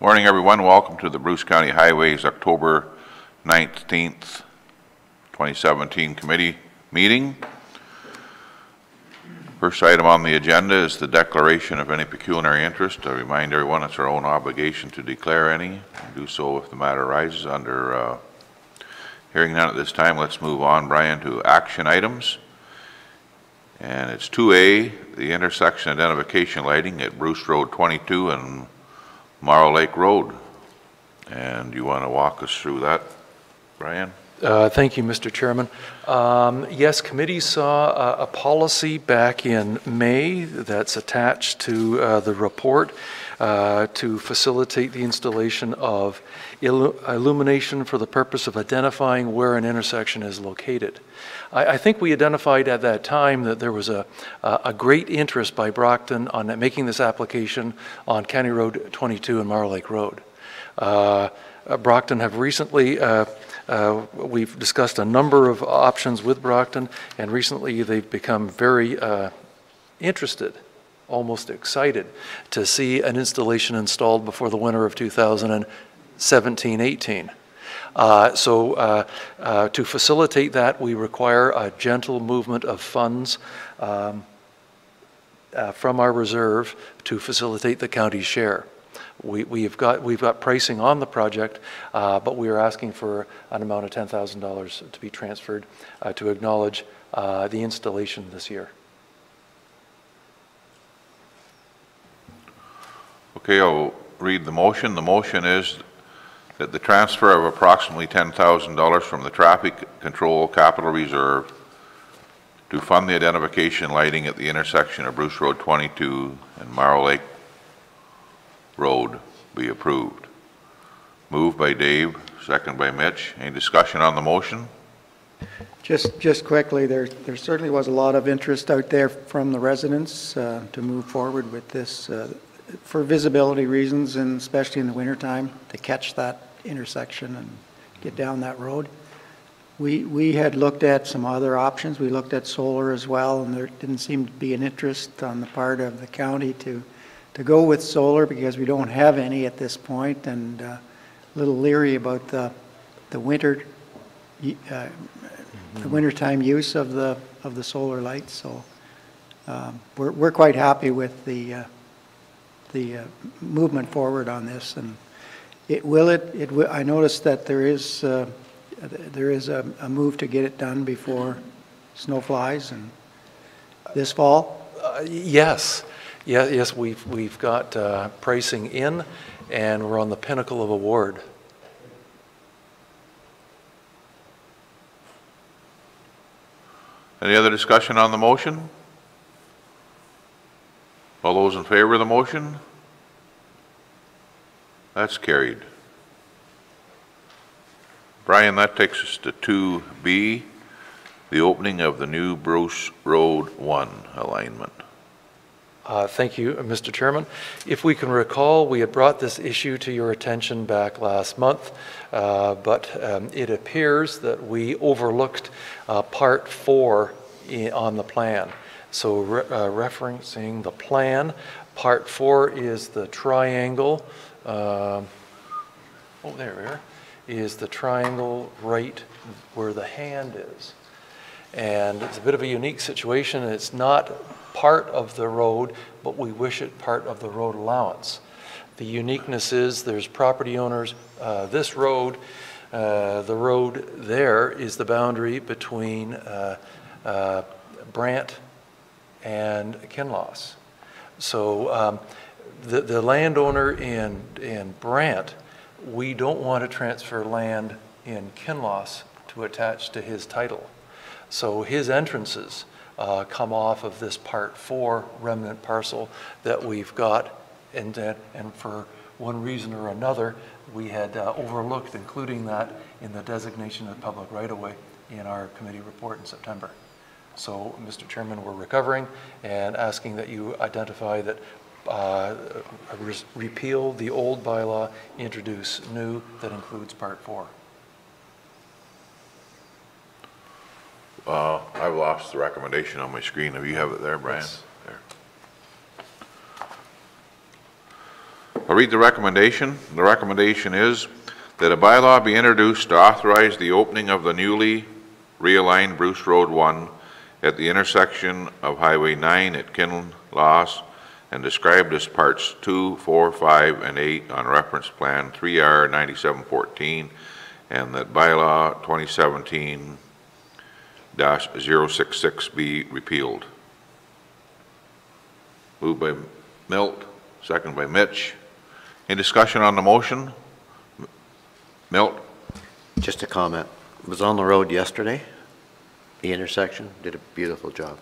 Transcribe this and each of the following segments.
Morning, everyone. Welcome to the Bruce County Highways October 19th, 2017 committee meeting. First item on the agenda is the declaration of any pecuniary interest. I remind everyone it's our own obligation to declare any, and do so if the matter arises. Under hearing none at this time, let's move on, Brian, to action items. And it's 2A, the intersection identification lighting at Bruce Road 22 and Morrow Lake Road. And you want to walk us through that, Brian? Thank you, Mr. Chairman. Yes, committee saw a policy back in May that's attached to the report to facilitate the installation of illumination for the purpose of identifying where an intersection is located. I think we identified at that time that there was a great interest by Brockton on making this application on County Road 22 and Morrow Lake Road. Brockton have recently we've discussed a number of options with Brockton, and recently they've become very interested, almost excited, to see an installation installed before the winter of 2017-18. To facilitate that, we require a gentle movement of funds from our reserve to facilitate the county's share. We've got pricing on the project, but we are asking for an amount of $10,000 to be transferred to acknowledge the installation this year. Okay, I'll read the motion. The motion is that the transfer of approximately $10,000 from the Traffic Control Capital Reserve to fund the identification lighting at the intersection of Bruce Road 22 and Morrow Lake Road be approved. Moved by Dave, second by Mitch. Any discussion on the motion? Just quickly, there certainly was a lot of interest out there from the residents to move forward with this for visibility reasons, and especially in the wintertime, to catch that intersection and get down that road. We had looked at some other options. We looked at solar as well, and there didn't seem to be an interest on the part of the county to go with solar because we don't have any at this point, and a little leery about the wintertime use of the solar lights. So we're quite happy with the movement forward on this, and I noticed that there is a move to get it done before snow flies and this fall. Yes. Yes, we've got pricing in, and we're on the pinnacle of award. Any other discussion on the motion? All those in favor of the motion? That's carried. Brian, that takes us to 2B, the opening of the new Bruce Road 1 alignment. Thank you, Mr. Chairman. If we can recall, we had brought this issue to your attention back last month, but it appears that we overlooked Part 4 on the plan. So referencing the plan, Part 4 is the triangle. There we are. Is the triangle right where the hand is. And it's a bit of a unique situation. It's not part of the road, but we wish it part of the road allowance. The uniqueness is there's property owners. This road, the road there is the boundary between Brant and Kinloss. So the landowner in Brant, we don't want to transfer land in Kinloss to attach to his title. So his entrances come off of this Part 4 remnant parcel that we've got, and for one reason or another, we had overlooked including that in the designation of public right-of-way in our committee report in September. So, Mr. Chairman, we're recovering and asking that you identify that repeal the old bylaw, introduce new that includes Part 4. I've lost the recommendation on my screen. If you have it there, Brian. Yes. There. I'll read the recommendation. The recommendation is that a bylaw be introduced to authorize the opening of the newly realigned Bruce Road 1 at the intersection of Highway 9 at Kinloss and described as parts 2, 4, 5, and 8 on reference plan 3R 9714, and that bylaw 2017-066 be repealed. Moved by Milt, second by Mitch. Any discussion on the motion? Milt? Just a comment. Was on the road yesterday, the intersection, did a beautiful job.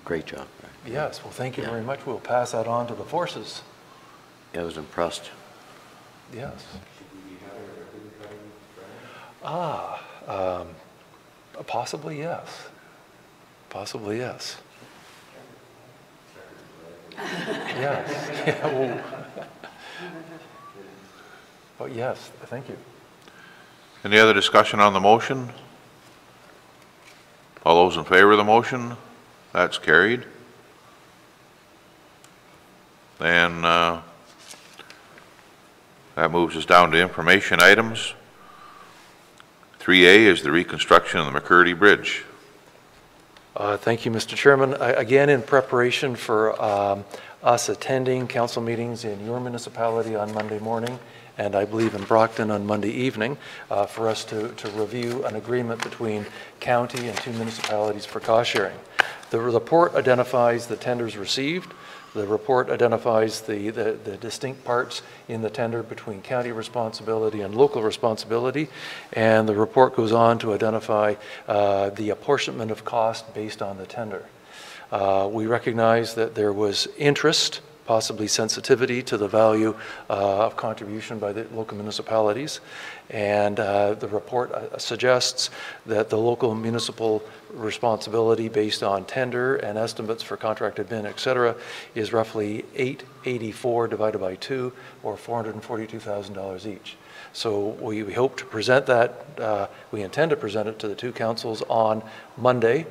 Great job. Yes, well, thank you very much. We'll pass that on to the forces. I was impressed. Yes. Possibly yes. Possibly yes. Yes. Yeah, well, oh, yes, thank you. Any other discussion on the motion? All those in favor of the motion? That's carried. Then that moves us down to information items. 3A is the reconstruction of the McCurdy Bridge. Thank you, Mr. Chairman. Again, in preparation for us attending council meetings in your municipality on Monday morning, and I believe in Brockton on Monday evening, for us to review an agreement between county and two municipalities for cost sharing. The report identifies the tenders received. The report identifies the distinct parts in the tender between county responsibility and local responsibility, and the report goes on to identify the apportionment of cost based on the tender. We recognize that there was interest, possibly sensitivity to the value of contribution by the local municipalities, and the report suggests that the local municipal responsibility based on tender and estimates for contracted bin, et cetera, is roughly $884 divided by 2, or $442,000 each. So we hope to present that, we intend to present it to the two councils on Monday,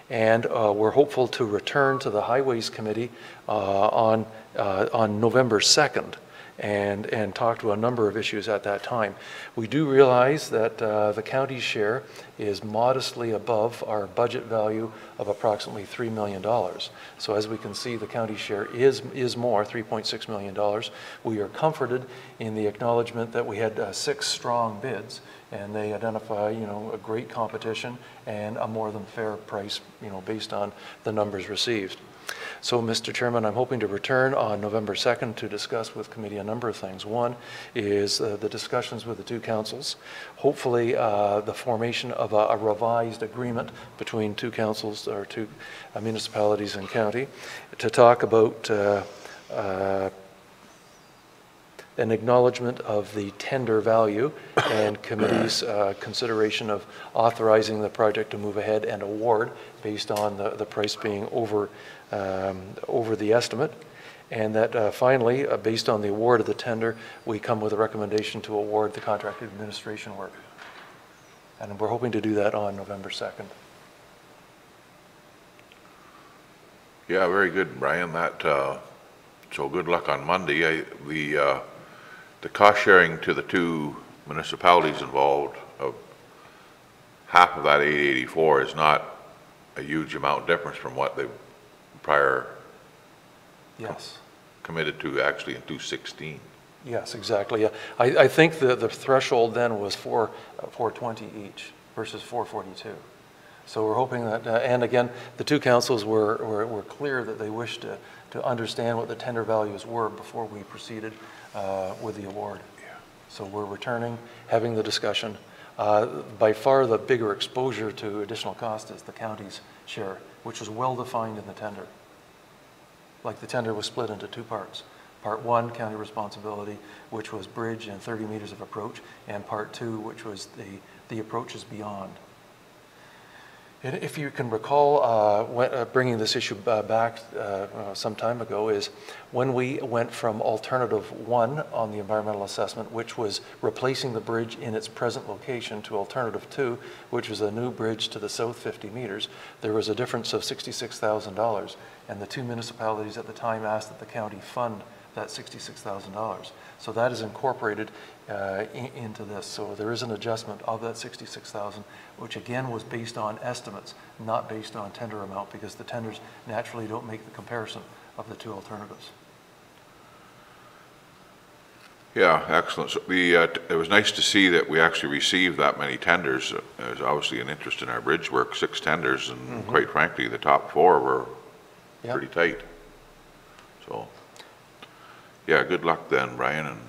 and we're hopeful to return to the Highways Committee on November 2nd and talk to a number of issues at that time. We do realize that the county's share is modestly above our budget value of approximately $3 million. So as we can see, the county share is more, $3.6 million. We are comforted in the acknowledgement that we had 6 strong bids, and they identify, a great competition and a more than fair price, based on the numbers received. So, Mr. Chairman, I'm hoping to return on November 2nd to discuss with committee a number of things. One is the discussions with the two councils, hopefully the formation of a revised agreement between two councils or two municipalities and county to talk about an acknowledgement of the tender value and committee's consideration of authorizing the project to move ahead and award based on the price being over the estimate, and that finally, based on the award of the tender, we come with a recommendation to award the contracted administration work. And we're hoping to do that on November 2nd. Yeah, very good, Brian. So good luck on Monday. The cost sharing to the two municipalities involved of half of that 884 is not a huge amount difference from what they prior committed to actually in 2016. Yes, exactly. Yeah. I think the threshold then was 420 each versus 442. So we're hoping that, and again, the two councils were clear that they wished to understand what the tender values were before we proceeded with the award. Yeah. So we're returning, having the discussion. By far the bigger exposure to additional cost is the county's share, which was well defined in the tender. Like the tender was split into 2 parts. Part 1, county responsibility, which was bridge and 30 meters of approach, and Part 2, which was the approaches beyond. And if you can recall, bringing this issue back some time ago, is when we went from alternative 1 on the environmental assessment, which was replacing the bridge in its present location, to alternative 2, which was a new bridge to the south 50 meters, there was a difference of $66,000. And the two municipalities at the time asked that the county fund that $66,000. So that is incorporated into this. So there is an adjustment of that $66,000, which again was based on estimates, not based on tender amount, because the tenders naturally don't make the comparison of the two alternatives. Yeah, excellent. So it was nice to see that we actually received that many tenders. There's obviously an interest in our bridge work, 6 tenders, and quite frankly, the top 4 were pretty tight. So, yeah, good luck then, Brian. And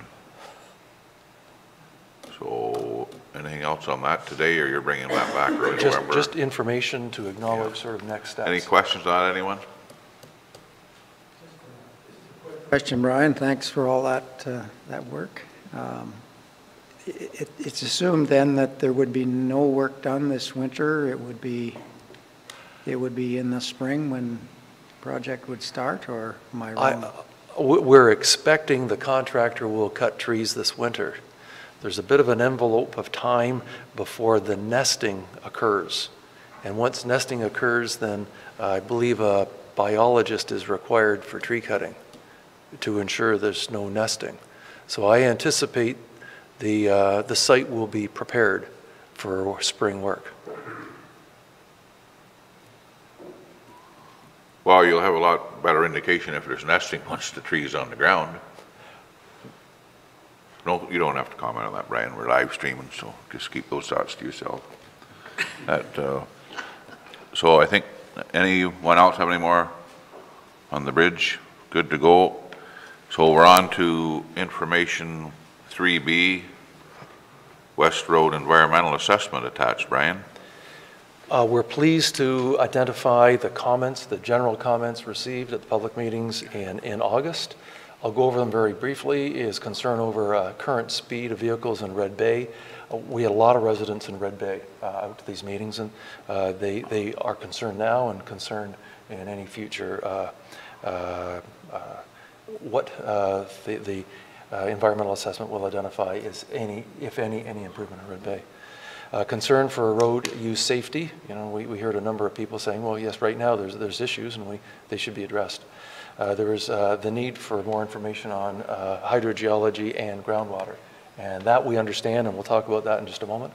so, anything else on that today, or you're bringing that back early November? Just information to acknowledge sort of next steps. Any questions on that, anyone? Question, Brian. Thanks for all that, that work. It's assumed then that there would be no work done this winter. It would be in the spring when the project would start, or am I wrong? We're expecting the contractor will cut trees this winter. There's a bit of an envelope of time before the nesting occurs. And once nesting occurs, then I believe a biologist is required for tree cutting to ensure there's no nesting. So I anticipate the site will be prepared for spring work. Well, you'll have a lot better indication if there's nesting once the tree's on the ground. No, you don't have to comment on that, Brian. We're live streaming, so just keep those thoughts to yourself. So I think, anyone else have any more on the bridge? Good to go. So we're on to information 3B, West Road Environmental Assessment attached, Brian. We're pleased to identify the comments, the general comments received at the public meetings in August. I'll go over them very briefly. Is concern over current speed of vehicles in Red Bay. We had a lot of residents in Red Bay out to these meetings, and they are concerned now and concerned in any future what the environmental assessment will identify as if any improvement in Red Bay. Concern for road use safety. You know, we heard a number of people saying, well, yes, right now there's issues and they should be addressed. There is the need for more information on hydrogeology and groundwater. And that we understand, and we'll talk about that in just a moment.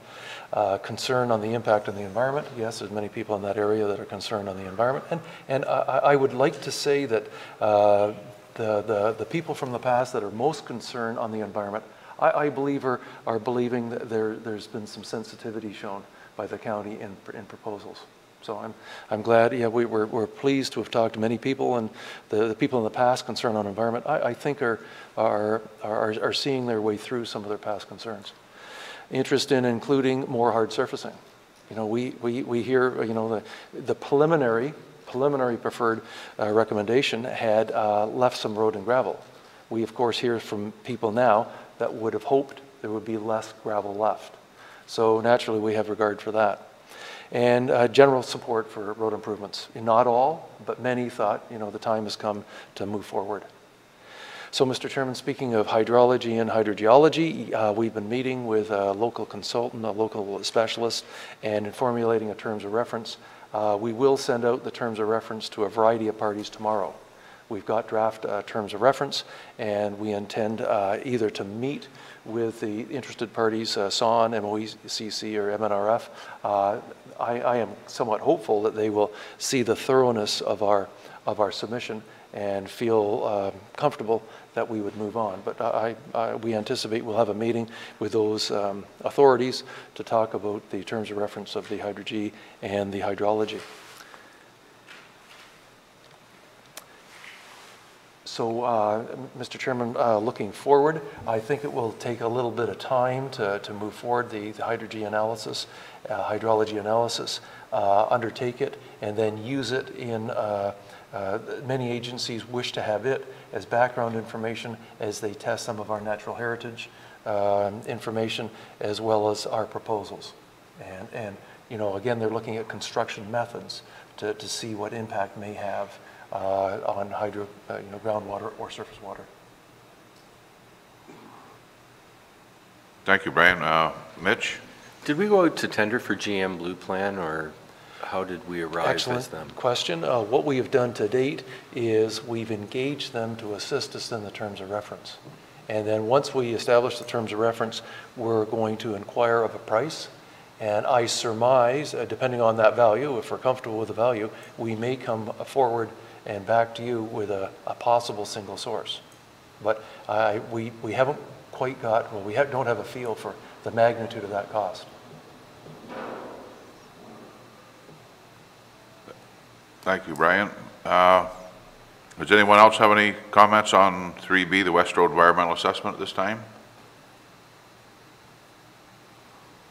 Concern on the impact on the environment. Yes, there's many people in that area that are concerned on the environment. And I would like to say that the people from the past that are most concerned on the environment, I believe are believing that there's been some sensitivity shown by the county in proposals. So I'm glad. Yeah, we're pleased to have talked to many people, and the people in the past concerned on environment, I think are seeing their way through some of their past concerns. Interest in including more hard surfacing. You know, we hear, you know, the preliminary preferred recommendation had left some road and gravel. We of course hear from people now that would have hoped there would be less gravel left. So naturally we have regard for that. And general support for road improvements. Not all, but many thought, you know, the time has come to move forward. So, Mr. Chairman, speaking of hydrology and hydrogeology, we've been meeting with a local consultant, a local specialist, and in formulating a terms of reference. We will send out the terms of reference to a variety of parties tomorrow. We've got draft terms of reference, and we intend either to meet with the interested parties, SON, MOECC, or MNRF. I am somewhat hopeful that they will see the thoroughness of our submission and feel comfortable that we would move on. But we anticipate we'll have a meeting with those authorities to talk about the terms of reference of the hydrogy and the hydrology. So, Mr. Chairman, looking forward, I think it will take a little bit of time to move forward the hydrology analysis, undertake it, and then use it in, many agencies wish to have it as background information as they test some of our natural heritage information as well as our proposals. And you know, again, they're looking at construction methods to see what impact may have on groundwater or surface water. Thank you, Brian. Mitch? Did we go out to tender for GM Blue Plan, or how did we arrive as them? Excellent question. What we have done to date is we've engaged them to assist us in the terms of reference. And then once we establish the terms of reference, we're going to inquire of a price. And I surmise, depending on that value, if we're comfortable with the value, we may come forward and back to you with a possible single source. But we haven't quite got, well, we don't have a feel for the magnitude of that cost. Thank you, Brian. Does anyone else have any comments on 3B, the West Road Environmental Assessment at this time?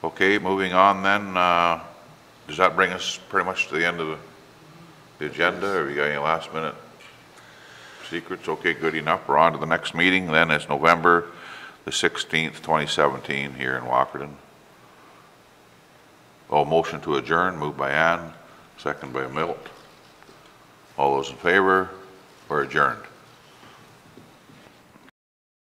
Okay, moving on then. Does that bring us pretty much to the end of the agenda? Have you got any last minute secrets? Okay, good enough. We're on to the next meeting then. It's November the 16th, 2017 here in Walkerton. Oh, motion to adjourn, moved by Ann, second by Milt. All those in favor? We're adjourned.